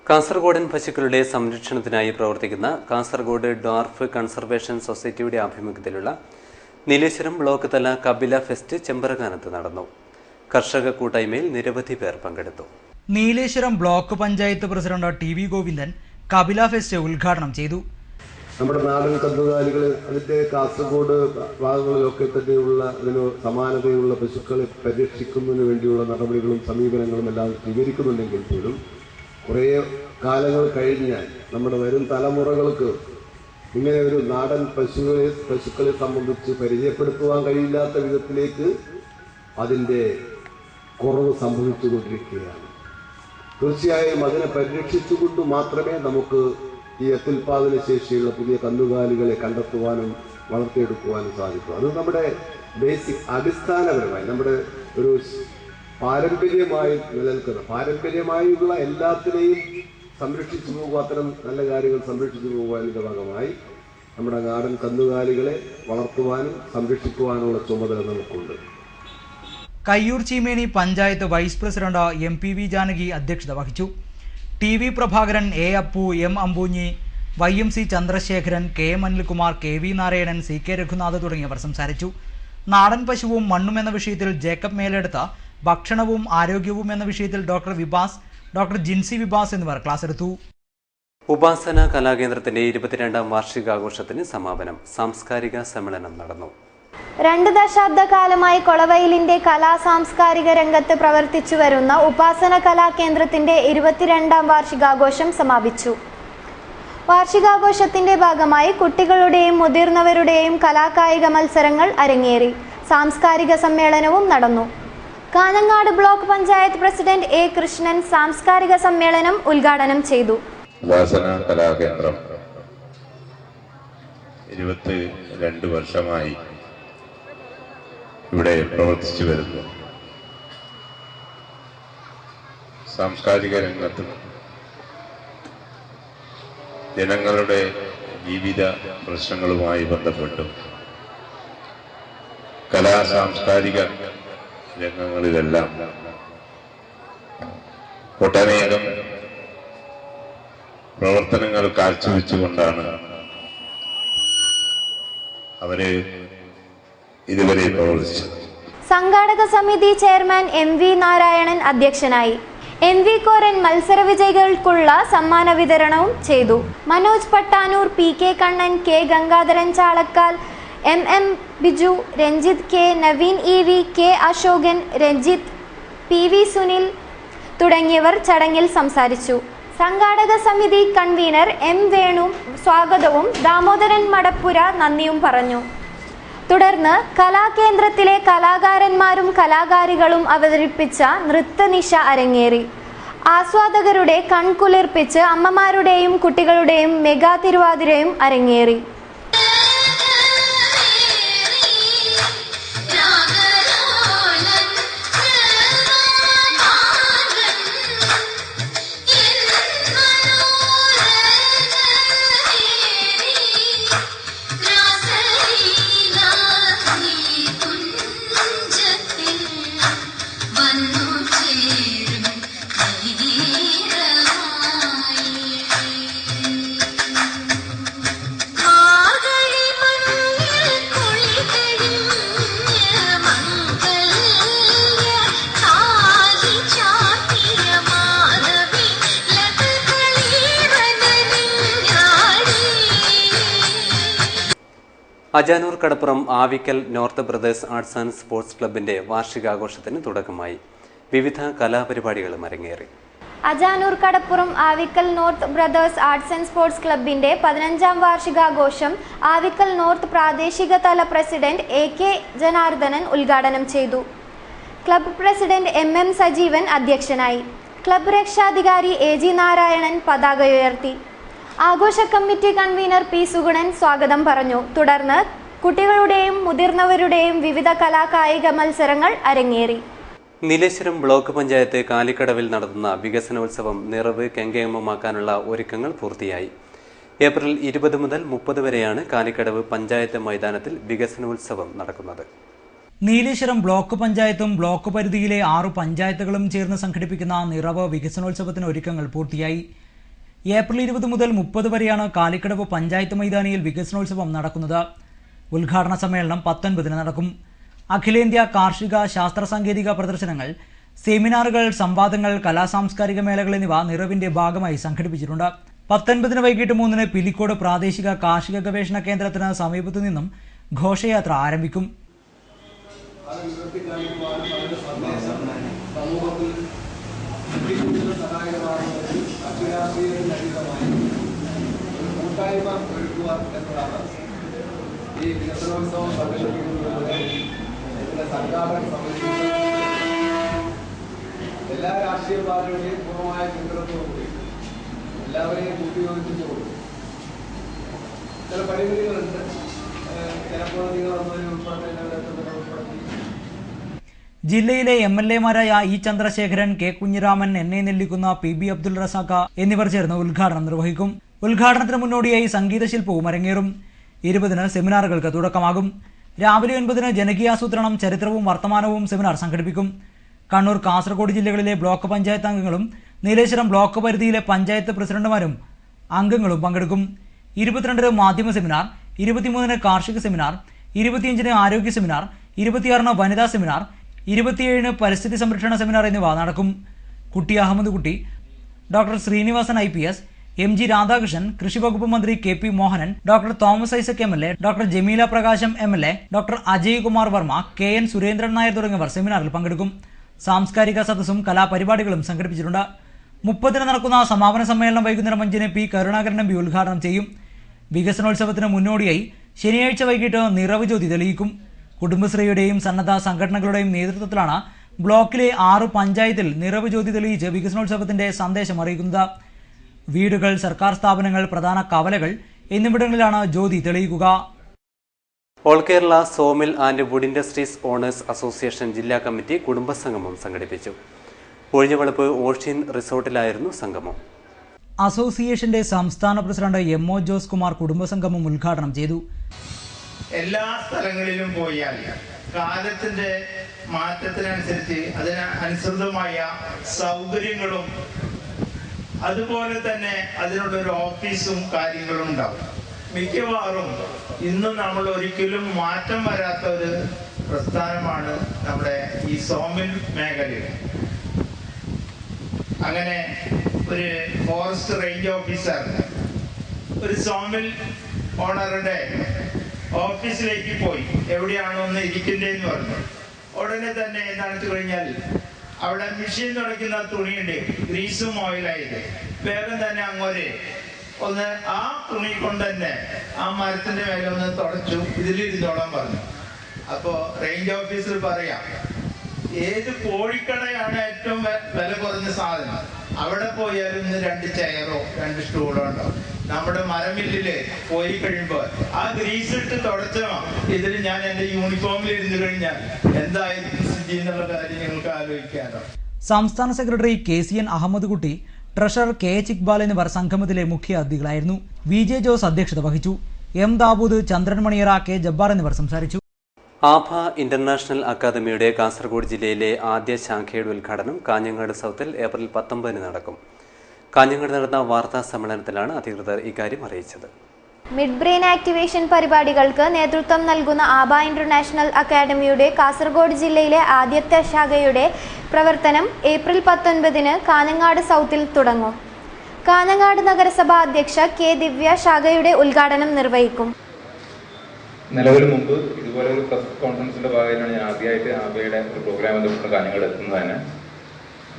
കാസർഗോഡൻ പശുക്കളുടെ സംരക്ഷണത്തിനായി പ്രവർത്തിക്കുന്ന കാസർഗോഡ് ഡ്വാർഫ് കൺസർവേഷൻ സൊസൈറ്റിയുടെ ആഭിമുഖ്യത്തിലുള്ള നീലേശ്വരം ബ്ലോക്ക് തല കപില ഫെസ്റ്റ് ചെമ്പറകാനത്ത് നടന്നു. കർഷക കൂട്ടായ്മയിൽ നിരവധി പേർ പങ്കെടുത്തു. Nileshwaram block panchayat president TV Govindan Kapila fest ഉദ്ഘാടനം ചെയ്തു. നമ്മുടെ നാടൻ കന്നുകാലികൾ അതിൻ്റെ കാസർഗോഡ് ഭാഗങ്ങളിലൊക്കെ തന്നെയുള്ള അതിന് സമാനതയുള്ള പശുക്കളെ പരിരക്ഷിക്കുന്നതിന് വേണ്ടിയുള്ള നടപടികളും സമീപനങ്ങളും എല്ലാം സ്വീകരിക്കുന്നുണ്ടെങ്കിൽ പോലും കുറേ കാലങ്ങൾ കഴിഞ്ഞാൽ നമ്മുടെ വരും തലമുറകൾക്ക് ഇങ്ങനെ ഒരു നാടൻ പശുക്കളെ സംബന്ധിച്ച് പരിചയപ്പെടുത്തുവാൻ കഴിയില്ലാത്ത വിധത്തിലേക്ക് അതിൻ്റെ കുറവ് സംഭവിച്ചുകൊണ്ടിരിക്കുകയാണ്. തീർച്ചയായും അതിനെ പരിരക്ഷിച്ചുകൊണ്ട് മാത്രമേ നമുക്ക് ഈ അത്യുൽപാദന ശേഷിയുള്ള പുതിയ കന്നുകാലികളെ കണ്ടെത്തുവാനും വളർത്തിയെടുക്കുവാനും സാധിക്കും. അത് നമ്മുടെ ബേസിക് അടിസ്ഥാനപരമായി നമ്മുടെ ഒരു പാരമ്പര്യമായി നിലനിൽക്കുന്ന പാരമ്പര്യമായുള്ള എല്ലാത്തിനെയും സംരക്ഷിച്ചു പോകുക, അത്തരം നല്ല കാര്യങ്ങൾ സംരക്ഷിച്ചു പോകുവാനുള്ള ഭാഗമായി നമ്മുടെ നാടൻ കന്നുകാലികളെ വളർത്തുവാനും സംരക്ഷിക്കുവാനുള്ള ചുമതല നമുക്കുണ്ട്. Kayyur Cheemeni panchayat vice president MPV Janaki അധ്യക്ഷത വഹിച്ചു. TV Prabhakaran, A Appu, M Ambunhi, YMC Chandrasekharan, K Anilkumar, KV Narayanan, CK Raghunath തുടങ്ങിയവർ സംസാരിച്ചു. നാടൻ പശുവും മണ്ണും എന്ന വിഷയത്തിൽ ജേക്കബ് മേലെടുത്ത, ഭക്ഷണവും ആരോഗ്യവും എന്ന വിഷയത്തിൽ ഡോക്ടർ വിഭാസ്, ഡോക്ടർ ജിൻസി വിഭാസ് എന്നിവർ ക്ലാസ് എടുത്തു. ഉപാസന കലാകേന്ദ്രത്തിന്റെ 22ാം വാർഷികാഘോഷത്തിന് സമാപനം. സാംസ്കാരിക സമ്മേളനം നടന്നു. 2 ദശാബ്ദകാലമായി കൊളവയിലിന്റെ കലാ-സാംസ്കാരിക രംഗത്ത് പ്രവർത്തിച്ചു വരുന്ന ഉപാസന കലാകേന്ദ്രത്തിന്റെ 22ാം വാർഷികാഘോഷം സമാപിച്ചു. വാർഷികാഘോഷത്തിന്റെ ഭാഗമായി കുട്ടികളുടെയും മുതിർന്നവരുടെയും കലാകായിക മത്സരങ്ങൾ അരങ്ങേറി. സാംസ്കാരിക സമ്മേളനവും നടന്നു. Kanhangad block panchayat president A Krishnan സാംസ്കാരിക സമ്മേളനം ഉദ്ഘാടനം ചെയ്തു. ഉപാസന കലാകേന്ദ്രം 22 വർഷമായി ഇവിടെ പ്രവർത്തിച്ചു വരുന്നു. സാംസ്കാരിക രംഗത്തും ജനങ്ങളുടെ ജീവിത പ്രശ്നങ്ങളുമായി ബന്ധപ്പെട്ടും കലാ-സാംസ്കാരിക രംഗങ്ങളിലെല്ലാം ഒട്ടനേകം പ്രവർത്തനങ്ങൾ കാഴ്ചവെച്ചുകൊണ്ടാണ് അവരെ ഇതുവരെ പ്രവർത്തിച്ചത്. സംഘാടക സമിതി ചെയർമാൻ MV നാരായണൻ അധ്യക്ഷനായി. MV കോരൻ മത്സര വിജയികൾക്കുള്ള സമ്മാന വിതരണവും ചെയ്തു. Manoj Pattanur, PK Kannan, K Gangadharan ചാളക്കാൽ, MM Biju, Ranjith K, Naveen EV, K Ashokan, Ranjith, PV Sunil തുടങ്ങിയവർ ചടങ്ങിൽ സംസാരിച്ചു. സംഘാടക സമിതി കൺവീനർ M വേണു സ്വാഗതവും ദാമോദരൻ മടപ്പുര നന്ദിയും പറഞ്ഞു. തുടർന്ന് കലാകേന്ദ്രത്തിലെ കലാകാരന്മാരും കലാകാരികളും അവതരിപ്പിച്ച നൃത്തനിശ അരങ്ങേറി. ആസ്വാദകരുടെ കൺകുളിർപ്പിച്ച് അമ്മമാരുടെയും കുട്ടികളുടെയും മെഗാ തിരുവാതിരയും അരങ്ങേറി. Ajanur Kadappuram Avikkal north brothers arts and sports ക്ലബിന്റെ വാർഷികാഘോഷത്തിന് തുടക്കമായി. വിവിധ കലാപരിപാടികളും അരങ്ങേറി. Ajanur Kadappuram Avikkal north brothers arts and sports ക്ലബിന്റെ 15ാം വാർഷികാഘോഷം ആവിക്കൽ നോർത്ത് പ്രാദേശിക തല പ്രസിഡന്റ് AK ജനാർദ്ദനൻ ഉദ്ഘാടനം ചെയ്തു. ക്ലബ് പ്രസിഡന്റ് MM സജീവൻ അധ്യക്ഷനായി. ക്ലബ് രക്ഷാധികാരി AG നാരായണൻ പതാക ഉയർത്തി. ആഘോഷ കമ്മിറ്റി കൺവീനർ P സുഗുണൻ സ്വാഗതം പറഞ്ഞു. തുടർന്ന് കുട്ടികളുടെയും മുതിർന്നവരുടെയും വിവിധ കലാകായിക മത്സരങ്ങൾ അരങ്ങേറി. നീലേശ്വരം ബ്ലോക്ക് പഞ്ചായത്ത് കാലിക്കടവിൽ നടത്തുന്ന വികസനോത്സവം നിറവ് കെങ്കേമമാക്കാനുള്ള ഒരുക്കങ്ങൾ പൂർത്തിയായി. ഏപ്രിൽ 20 മുതൽ 30 വരെയാണ് കാലിക്കടവ് പഞ്ചായത്ത് മൈതാനത്തിൽ വികസനോത്സവം നടക്കുന്നത്. നീലേശ്വരം ബ്ലോക്ക് പഞ്ചായത്തും ബ്ലോക്ക് പരിധിയിലെ 6 പഞ്ചായത്തുകളും ചേർന്ന് സംഘടിപ്പിക്കുന്ന നിറവ് വികസനോത്സവത്തിന് ഒരുക്കങ്ങൾ പൂർത്തിയായി. ഏപ്രിൽ 20 മുതൽ 30 വരെയാണ് കാലിക്കടവ് പഞ്ചായത്ത് മൈതാനിയിൽ വികസനോത്സവം നടക്കുന്നത്. ഉദ്ഘാടന സമ്മേളനം 19 നടക്കും. അഖിലേന്ത്യാ കാർഷിക ശാസ്ത്ര സാങ്കേതിക പ്രദർശനങ്ങൾ, സെമിനാറുകൾ, സംവാദങ്ങൾ, കലാസാംസ്കാരിക മേളകൾ എന്നിവ നിറവിന്റെ ഭാഗമായി സംഘടിപ്പിച്ചിട്ടുണ്ട്. 19 വൈകിട്ട് 3 പിലിക്കോട് പ്രാദേശിക കാർഷിക ഗവേഷണ കേന്ദ്രത്തിന് സമീപത്തു നിന്നും ഘോഷയാത്ര ആരംഭിക്കും. ഈ വികസനോത്സവം സംഘടിപ്പിക്കുന്നതിലൂടെ ഇതിന്റെ സംഘാടന സമിതി എല്ലാ രാഷ്ട്രീയ പാർട്ടികളുടെയും പൂർണ്ണമായ പിന്തുണത്തോടുകൂടി എല്ലാവരെയും കൂട്ടിയോജിപ്പിച്ചുകൊണ്ട് ചില പരിമിതികളുണ്ട്. ചിലപ്പോൾ നിങ്ങളൊന്നും ഉൾപ്പെടുത്തി ജില്ലയിലെ MLA-മാരായ E Chandrasekharan, K Kunhiraman, N A. Nellikkunnu, PB Abdul Razak എന്നിവർ ചേർന്ന് ഉദ്ഘാടനം നിർവഹിക്കും. ഉദ്ഘാടനത്തിന് മുന്നോടിയായി സംഗീതശില്പവും അരങ്ങേറും. 20 സെമിനാറുകൾക്ക് തുടക്കമാകും. രാവിലെ 9 ജനകീയാസൂത്രണം, ചരിത്രവും വർത്തമാനവും സെമിനാർ സംഘടിപ്പിക്കും. കണ്ണൂർ, കാസർഗോഡ് ജില്ലകളിലെ ബ്ലോക്ക് പഞ്ചായത്ത് അംഗങ്ങളും നീലേശ്വരം ബ്ലോക്ക് പരിധിയിലെ പഞ്ചായത്ത് പ്രസിഡന്റുമാരും അംഗങ്ങളും പങ്കെടുക്കും. 22 മാധ്യമ സെമിനാർ, 23 കാർഷിക സെമിനാർ, 25 ആരോഗ്യ സെമിനാർ, 26 വനിതാ സെമിനാർ, 27 പരിസ്ഥിതി സംരക്ഷണ സെമിനാർ എന്നിവ നടക്കും. Kutty Ahmed Kutty, doctor Sreenivasan IPS, MG Radhakrishnan, കൃഷി വകുപ്പ് മന്ത്രി KP Mohanan, doctor Thomas Isaac MLA, doctor Jameela Prakasam MLA, doctor Ajay Kumar Varma, KN Surendran Nair തുടങ്ങിയവർ സെമിനാറിൽ പങ്കെടുക്കും. സാംസ്കാരിക സദസ്സും കലാപരിപാടികളും സംഘടിപ്പിച്ചിട്ടുണ്ട്. 30 നടക്കുന്ന സമാപന സമ്മേളനം വൈകുന്നേരം 5 P കരുണാകരൻ MP ഉദ്ഘാടനം ചെയ്യും. വികസനോത്സവത്തിന് മുന്നോടിയായി ശനിയാഴ്ച വൈകിട്ട് നിറവ് ജ്യോതി തെളിയിക്കും. കുടുംബശ്രീയുടെയും സന്നദ്ധ സംഘടനകളുടെയും നേതൃത്വത്തിലാണ് ബ്ലോക്കിലെ 6 പഞ്ചായത്തിൽ നിറവ് ജ്യോതി തെളിയിച്ച് വികസനോത്സവത്തിന്റെ സന്ദേശം അറിയിക്കുന്നത്. വീടുകൾ, സർക്കാർ സ്ഥാപനങ്ങൾ, പ്രധാന കവലകൾ എന്നിവിടങ്ങളിലാണ് ജ്യോതി തെളിയിക്കുക. All Kerala sawmill and wood industries owners association ജില്ലാ കമ്മിറ്റി കുടുംബസംഗമം സംഘടിപ്പിച്ചു. ഒഴിഞ്ഞവളപ്പ് ഓഷ്യൻ റിസോർട്ടിലായിരുന്നു സംഗമം. അസോസിയേഷന്റെ സംസ്ഥാന പ്രസിഡന്റ് MO ജോസ് കുമാർ കുടുംബസംഗമം ഉദ്ഘാടനം ചെയ്തു. എല്ലാ സ്ഥലങ്ങളിലും പോയാൽ കാലത്തിന്റെ മാറ്റത്തിനനുസരിച്ച് അതിനനുസൃതമായ സൗകര്യങ്ങളും അതുപോലെ തന്നെ അതിനുള്ളൊരു ഓഫീസും കാര്യങ്ങളും ഉണ്ടാവും. മിക്കവാറും ഇന്നും നമ്മൾ ഒരിക്കലും മാറ്റം വരാത്ത ഒരു പ്രസ്ഥാനമാണ് നമ്മുടെ ഈ സോമിൽ മേഖലയിൽ. അങ്ങനെ ഒരു ഫോറസ്റ്റ് റേഞ്ച് ഓഫീസർ ഒരു സോമിൽ ഓണറുടെ ഓഫീസിലേക്ക് പോയി എവിടെയാണോ ഒന്ന് ഇരിക്കേണ്ടതെന്ന് പറഞ്ഞു. ഉടനെ തന്നെ എന്താണെന്ന് വെച്ച് കഴിഞ്ഞാൽ അവിടെ മെഷീൻ തുടയ്ക്കുന്ന തുണിയുണ്ട്, ഗ്രീസും ഓയിലായത്. വേഗം തന്നെ അങ്ങോട്ട് ഒന്ന് ആ തുണി കൊണ്ട് തന്നെ ആ മരത്തിന്റെ മേലെ ഒന്ന് തുടച്ചു, ഇതിലിരുന്നോളാൻ പറഞ്ഞു. അപ്പോ റേഞ്ച് ഓഫീസർ പറയാം, ഏത് കോഴിക്കടയാണ് ഏറ്റവും വില കുറഞ്ഞ സാധനം, അവിടെ പോയാലും 2 ചെയറോ 2 സ്റ്റൂളോ ഉണ്ടാവും. നമ്മുടെ മരമില്ലില് പോയി കഴിയുമ്പോൾ ആ ഗ്രീസ് ഇട്ട് തുടച്ചോ ഇതിൽ ഞാൻ എന്റെ യൂണിഫോമിൽ ഇരുന്ന് കഴിഞ്ഞാൽ എന്തായിരിക്കും സ്ഥിതി എന്നുള്ള കാര്യം നിങ്ങൾക്ക് ആലോചിക്കാനോ. സംസ്ഥാന സെക്രട്ടറി KCN അഹമ്മദ് കുട്ടി, ട്രഷറർ KH ഇക്ബാൽ എന്നിവർ സംഗമത്തിലെ മുഖ്യ അതിഥികളായിരുന്നു. VJ ജോസ് അധ്യക്ഷത വഹിച്ചു. M ദാവൂദ്, ചന്ദ്രൻ മണിയറ, K ജബ്ബാർ എന്നിവർ സംസാരിച്ചു. ആഭ ഇന്റർനാഷണൽ അക്കാദമിയുടെ കാസർഗോഡ് ജില്ലയിലെ ആദ്യ ശാഖയുടെ ഉദ്ഘാടനം കാഞ്ഞങ്ങാട് സൗത്തിൽ ഏപ്രിൽ 19 നടക്കും. കാഞ്ഞങ്ങാട് നടന്ന വാർത്താ സമ്മേളനത്തിലാണ് അധികൃതർ ഇക്കാര്യം അറിയിച്ചത്. മിഡ് ബ്രെയിൻ ആക്ടിവേഷൻ പരിപാടികൾക്ക് നേതൃത്വം നൽകുന്ന ആഭ ഇന്റർനാഷണൽ അക്കാദമിയുടെ കാസർഗോഡ് ജില്ലയിലെ ആദ്യത്തെ ശാഖയുടെ പ്രവർത്തനം ഏപ്രിൽ 19 കാഞ്ഞങ്ങാട് സൗത്തിൽ തുടങ്ങും. കാഞ്ഞങ്ങാട് നഗരസഭ അധ്യക്ഷ K ദിവ്യ ശാഖയുടെ ഉദ്ഘാടനം നിർവഹിക്കും. നിലവിൽ മുമ്പ് ഇതുപോലെ ഒരു പ്രസ് കോൺഫറൻസിന്റെ ഭാഗമായിട്ടാണ് ഞാൻ ആദ്യമായിട്ട് ആബയുടെ ഒരു പ്രോഗ്രാം ബന്ധപ്പെട്ട് കാഞ്ഞങ്ങാട് എത്തുന്നത് തന്നെ.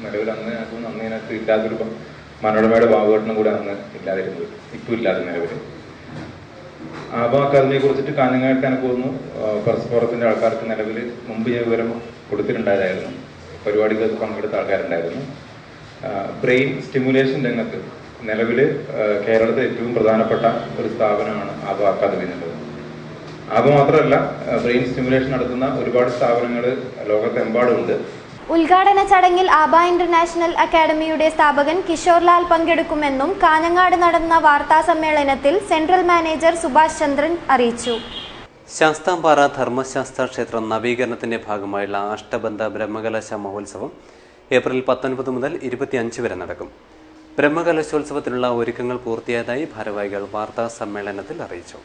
നിലവിൽ അന്ന് അതിനകത്ത് ഇല്ലാത്തൊരു മനോരമയുടെ ഭാഗഘട്ടനം കൂടെ അന്ന് ഇല്ലാതിരുന്നത്, ഇപ്പോൾ ഇല്ലാതെ നിലവിൽ. ആബ അക്കാദമിയെ കുറിച്ചിട്ട് കാഞ്ഞങ്ങാട്ട് എനിക്ക് തോന്നുന്നു പ്രസ് ഫോറത്തിന്റെ ആൾക്കാർക്ക് നിലവിൽ മുമ്പ് ഞാൻ വിവരം കൊടുത്തിട്ടുണ്ടായിരുന്നു. പരിപാടികൾക്ക് പങ്കെടുത്ത ആൾക്കാരുണ്ടായിരുന്നു. ബ്രെയിൻ സ്റ്റിമുലേഷൻ രംഗത്ത് നിലവിൽ കേരളത്തിലെ ഏറ്റവും പ്രധാനപ്പെട്ട ഒരു സ്ഥാപനമാണ് ആബ അക്കാദമി എന്നുള്ളത്. അതുമാത്രമല്ല ബ്രെയിൻ സ്റ്റിമുലേഷൻ നടത്തുന്ന ഒരുപാട് സ്ഥാപനങ്ങൾ ലോകത്തെമ്പാടുമുണ്ട്. ഉദ്ഘാടന ചടങ്ങിൽ ആബ ഇന്റർനാഷണൽ അക്കാദമിയുടെ സ്ഥാപകൻ കിഷോർ ലാൽ പങ്കെടുക്കുമെന്നും കാഞ്ഞങ്ങാട് നടന്ന വാർത്താ സമ്മേളനത്തിൽ സെൻട്രൽ മാനേജർ സുഭാഷ് ചന്ദ്രൻ അറിയിച്ചു. ശാസ്താംപാറ ധർമ്മശാസ്ത്ര ക്ഷേത്രം നവീകരണത്തിന്റെ ഭാഗമായുള്ള അഷ്ടബന്ധ ബ്രഹ്മകലശ മഹോത്സവം ഏപ്രിൽ 19 മുതൽ 25 വരെ നടക്കും. ബ്രഹ്മകലശോത്സവത്തിനുള്ള ഒരുക്കങ്ങൾ പൂർത്തിയായതായി ഭാരവാഹികൾ വാർത്താ സമ്മേളനത്തിൽ അറിയിച്ചു.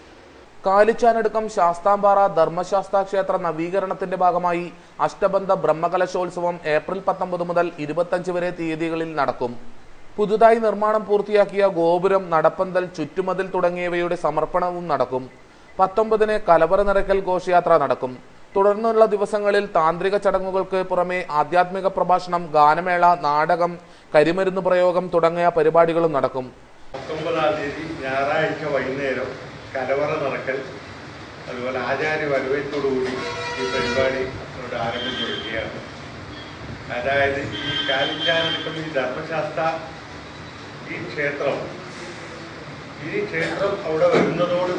കാലിച്ചാനടുക്കം ശാസ്താംപാറ ധർമ്മശാസ്ത്ര ക്ഷേത്ര നവീകരണത്തിന്റെ ഭാഗമായി അഷ്ടബന്ധ ബ്രഹ്മകലശോത്സവം ഏപ്രിൽ 19 മുതൽ 25 വരെ തീയതികളിൽ നടക്കും. പുതുതായി നിർമ്മാണം പൂർത്തിയാക്കിയ ഗോപുരം, നടപ്പന്തൽ, ചുറ്റുമതിൽ തുടങ്ങിയവയുടെ സമർപ്പണവും നടക്കും. 19-ന് കലവറ നിറയ്ക്കൽ ഘോഷയാത്ര നടക്കും. തുടർന്നുള്ള ദിവസങ്ങളിൽ താന്ത്രിക ചടങ്ങുകൾക്ക് പുറമെ ആധ്യാത്മിക പ്രഭാഷണം, ഗാനമേള, നാടകം, കരിമരുന്ന് പ്രയോഗം തുടങ്ങിയ പരിപാടികളും നടക്കും. 19-ാം തീയതി ഞായറാഴ്ച വൈകുന്നേരം കലവറ നടക്കൽ, അതുപോലെ ആചാര്യ വരവേറ്റോടുകൂടി ഈ പരിപാടി ഇവിടെ ആരംഭിച്ചിരിക്കുകയാണ്. അതായത് ഈ കാലിച്ചാനടുക്കം ഈ ധർമ്മശാസ്ത്ര ഈ ക്ഷേത്രം അവിടെ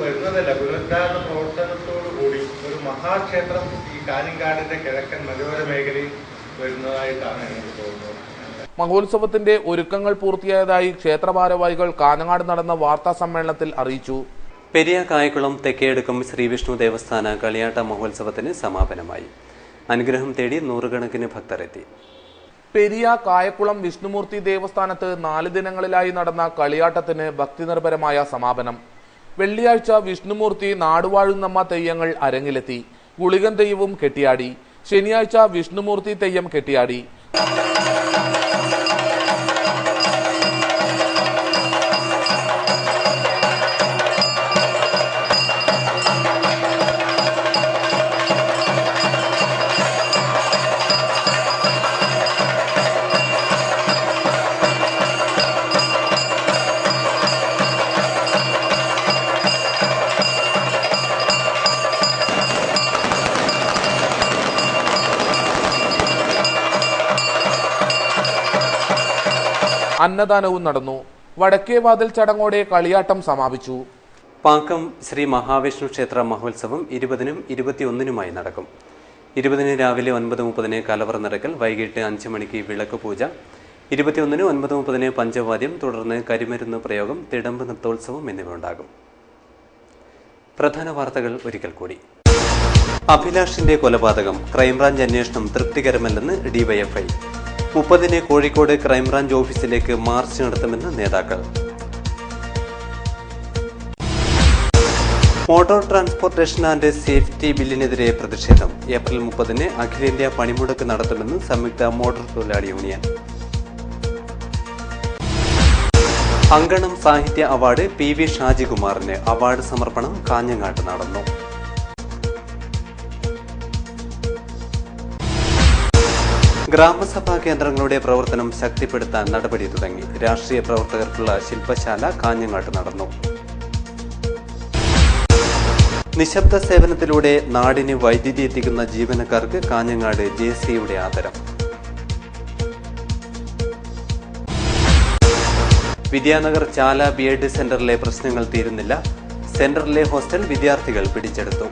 വരുന്നതല്ല, പുനരുദ്ധാരണ പ്രവർത്തനത്തോടുകൂടി ഒരു മഹാക്ഷേത്രം ഈ കാഞ്ഞങ്ങാടിന്റെ കിഴക്കൻ മലയോര മേഖലയിൽ വരുന്നതായിട്ടാണ് എനിക്ക് തോന്നുന്നത്. മഹോത്സവത്തിന്റെ ഒരുക്കങ്ങൾ പൂർത്തിയായതായി ക്ഷേത്ര ഭാരവാഹികൾ കാഞ്ഞങ്ങാട് നടന്ന വാർത്താ സമ്മേളനത്തിൽ അറിയിച്ചു. പെരിയ കായക്കുളം തെക്കേടുക്കം ശ്രീവിഷ്ണു ദേവസ്ഥാന കളിയാട്ട മഹോത്സവത്തിന് സമാപനമായി. അനുഗ്രഹം തേടി നൂറുകണക്കിന് ഭക്തരെത്തി. പെരിയ കായക്കുളം വിഷ്ണുമൂർത്തി ദേവസ്ഥാനത്ത് 4 ദിനങ്ങളിലായി നടന്ന കളിയാട്ടത്തിന് ഭക്തിനിർഭരമായ സമാപനം. വെള്ളിയാഴ്ച വിഷ്ണുമൂർത്തി നാടുവാഴുന്നമ്മ തെയ്യങ്ങൾ അരങ്ങിലെത്തി. ഗുളികൻ തെയ്യവും കെട്ടിയാടി. ശനിയാഴ്ച വിഷ്ണുമൂർത്തി തെയ്യം കെട്ടിയാടി. അന്നദാനവും നടന്നു. വടക്കേ വാതിൽ ചടങ്ങോടെ കളിയാട്ടം സമാപിച്ചു. പാക്കം ശ്രീ മഹാവിഷ്ണു ക്ഷേത്ര മഹോത്സവം 20-നും 21-നുമായി നടക്കും. 20-ന് രാവിലെ 9:30 കലവറ നിറയ്ക്കൽ, വൈകിട്ട് 5 മണിക്ക് വിളക്ക് പൂജ, 21-ന് 9:30 പഞ്ചവാദ്യം, തുടർന്ന് കരിമരുന്ന് പ്രയോഗം, തിടമ്പ് നൃത്തോത്സവം എന്നിവ ഉണ്ടാകും. പ്രധാന വാർത്തകൾ ഒരിക്കൽ കൂടി. അഭിലാഷിന്റെ കൊലപാതകം ക്രൈംബ്രാഞ്ച് അന്വേഷണം തൃപ്തികരമല്ലെന്ന് ഡിവൈഎഫ്ഐ. 30-ന് കോഴിക്കോട് ക്രൈംബ്രാഞ്ച് ഓഫീസിലേക്ക് മാർച്ച് നടത്തുമെന്ന് നേതാക്കൾ. മോട്ടോർ ട്രാൻസ്പോർട്ടേഷൻ ആൻഡ് സേഫ്റ്റി ബില്ലിനെതിരെ പ്രതിഷേധം. ഏപ്രിൽ 30-ന് അഖിലേന്ത്യാ പണിമുടക്ക് നടത്തുമെന്ന് സംയുക്ത മോട്ടോർ തൊഴിലാളി യൂണിയൻ. അങ്കണം സാഹിത്യ അവാർഡ് PV ഷാജികുമാറിന് അവാർഡ് സമർപ്പണം കാഞ്ഞങ്ങാട്ട് നടന്നു. ഗ്രാമസഭാ കേന്ദ്രങ്ങളുടെ പ്രവർത്തനം ശക്തിപ്പെടുത്താൻ നടപടി തുടങ്ങി. രാഷ്ട്രീയ പ്രവർത്തകർക്കുള്ള ശില്പശാല കാഞ്ഞങ്ങാട്ട് നടന്നു. നിശബ്ദ സേവനത്തിലൂടെ നാടിന് വൈദ്യുതി എത്തിക്കുന്ന ജീവനക്കാർക്ക് കാഞ്ഞങ്ങാട് JC-യുടെ ആദരം. വിദ്യാനഗർ ചാല BEd സെന്ററിലെ പ്രശ്നങ്ങൾ തീരുന്നില്ല. സെന്ററിലെ ഹോസ്റ്റൽ വിദ്യാർത്ഥികൾ പിടിച്ചെടുത്തു.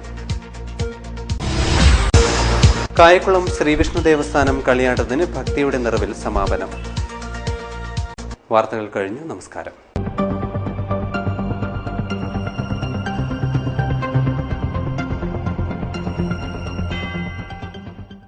കായക്കുളം ശ്രീവിഷ്ണു ദേവസ്ഥാനം കളിയാട്ടത്തിന് ഭക്തിയുടെ നിറവിൽ സമാപനം. വാർത്തകൾ കഴിഞ്ഞു. നമസ്കാരം.